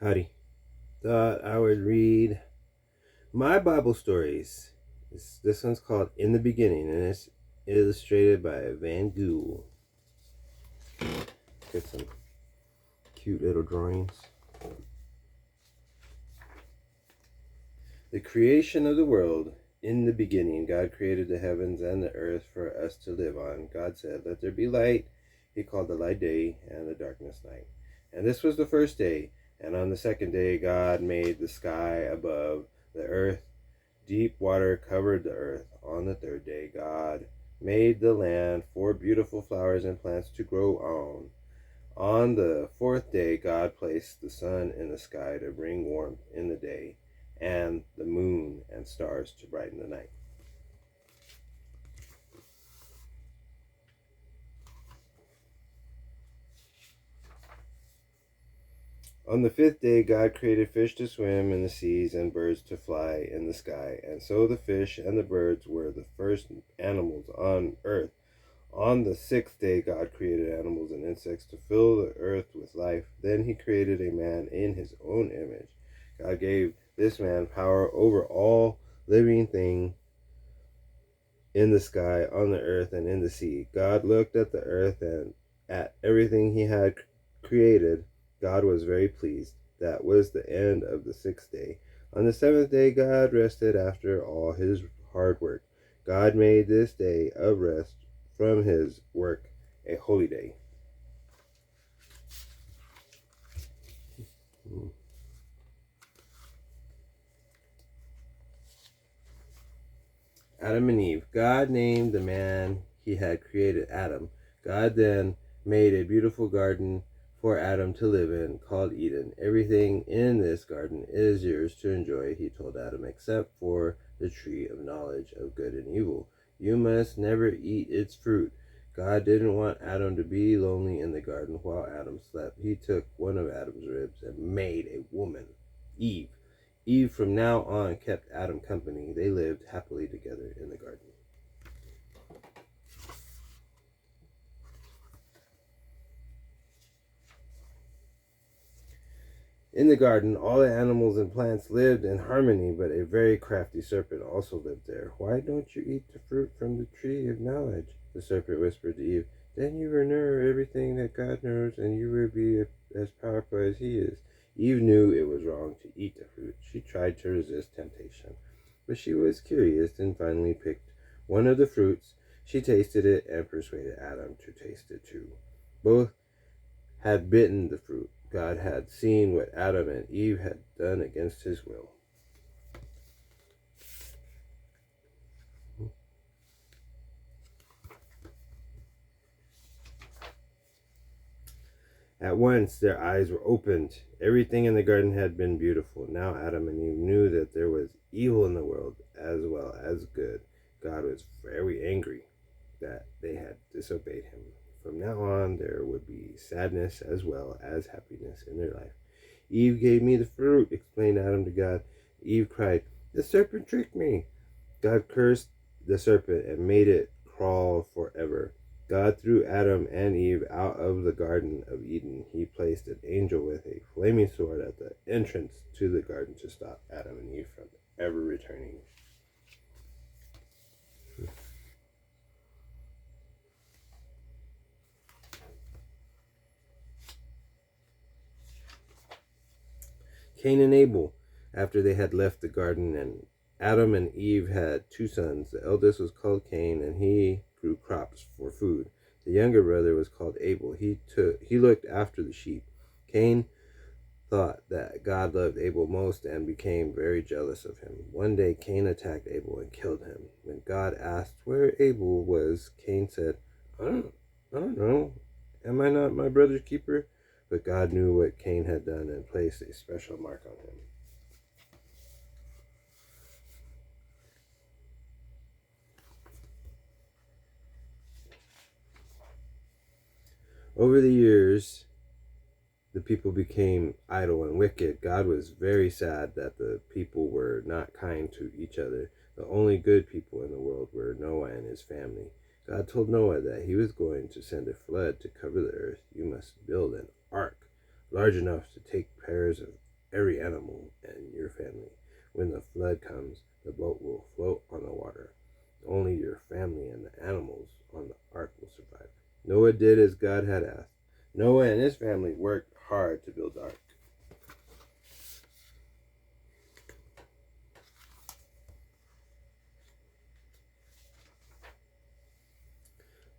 Howdy. Thought I would read my Bible stories. This one's called In the Beginning, and it's illustrated by Van Gogh. Got some cute little drawings. The creation of the world. In the beginning, God created the heavens and the earth for us to live on. God said, "Let there be light." He called the light day and the darkness night. And this was the first day. And on the second day, God made the sky above the earth. Deep water covered the earth. On the third day, God made the land for beautiful flowers and plants to grow on. On the fourth day, God placed the sun in the sky to bring warmth in the day, and the moon and stars to brighten the night. On the fifth day, God created fish to swim in the seas and birds to fly in the sky. And so the fish and the birds were the first animals on earth. On the sixth day, God created animals and insects to fill the earth with life. Then he created a man in his own image. God gave this man power over all living things in the sky, on the earth, and in the sea. God looked at the earth and at everything he had created. God was very pleased. That was the end of the sixth day. On the seventh day, God rested after all his hard work. God made this day of rest from his work a holy day. Adam and Eve. God named the man he had created Adam. God then made a beautiful garden for Adam to live in called Eden. "Everything in this garden is yours to enjoy," he told Adam, "except for the tree of knowledge of good and evil. You must never eat its fruit." God didn't want Adam to be lonely in the garden while Adam slept. He took one of Adam's ribs and made a woman, Eve. Eve from now on kept Adam company. They lived happily together in the garden. In the garden, all the animals and plants lived in harmony, but a very crafty serpent also lived there. "Why don't you eat the fruit from the tree of knowledge?" the serpent whispered to Eve. "Then you will know everything that God knows, and you will be as powerful as he is." Eve knew it was wrong to eat the fruit. She tried to resist temptation, but she was curious and finally picked one of the fruits. She tasted it and persuaded Adam to taste it too. Both had bitten the fruit. God had seen what Adam and Eve had done against his will. At once their eyes were opened. Everything in the garden had been beautiful. Now Adam and Eve knew that there was evil in the world as well as good. God was very angry that they had disobeyed him. From now on, there would be sadness as well as happiness in their life. "Eve gave me the fruit," explained Adam to God. Eve cried, "The serpent tricked me." God cursed the serpent and made it crawl forever. God threw Adam and Eve out of the Garden of Eden. He placed an angel with a flaming sword at the entrance to the garden to stop Adam and Eve from ever returning. Cain and Abel. After they had left the garden, and Adam and Eve had two sons. The eldest was called Cain, and he grew crops for food. The younger brother was called Abel. He looked after the sheep. Cain thought that God loved Abel most and became very jealous of him. One day Cain attacked Abel and killed him. When God asked where Abel was, Cain said, I don't know. Am I not my brother's keeper?" But God knew what Cain had done and placed a special mark on him. Over the years, the people became idle and wicked. God was very sad that the people were not kind to each other. The only good people in the world were Noah and his family. God told Noah that he was going to send a flood to cover the earth. "You must build an ark large enough to take pairs of every animal and your family. When the flood comes, the boat will float on the water. Only your family and the animals on the ark will survive." Noah did as God had asked. Noah and his family worked hard to build the ark.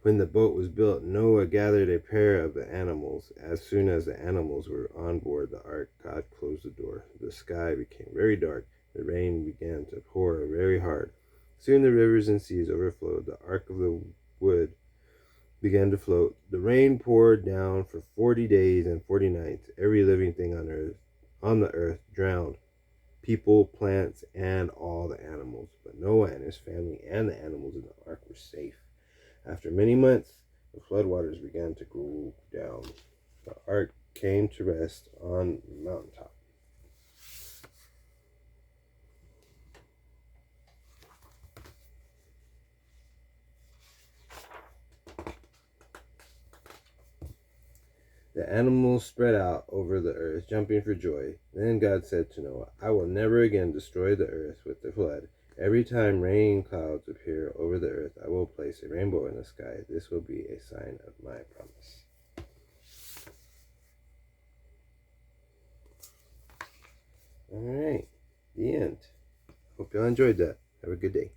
When the boat was built, Noah gathered a pair of the animals. As soon as the animals were on board the ark, God closed the door. The sky became very dark. The rain began to pour very hard. Soon the rivers and seas overflowed. The ark of the wood began to float. The rain poured down for 40 days and 40 nights. Every living thing on the earth drowned. People, plants, and all the animals. But Noah and his family and the animals in the ark were safe. After many months, the floodwaters began to cool down. The ark came to rest on the mountaintop. The animals spread out over the earth, jumping for joy. Then God said to Noah, "I will never again destroy the earth with the flood. Every time rain clouds appear over the earth, I will place a rainbow in the sky. This will be a sign of my promise." All right, the end. Hope y'all enjoyed that. Have a good day.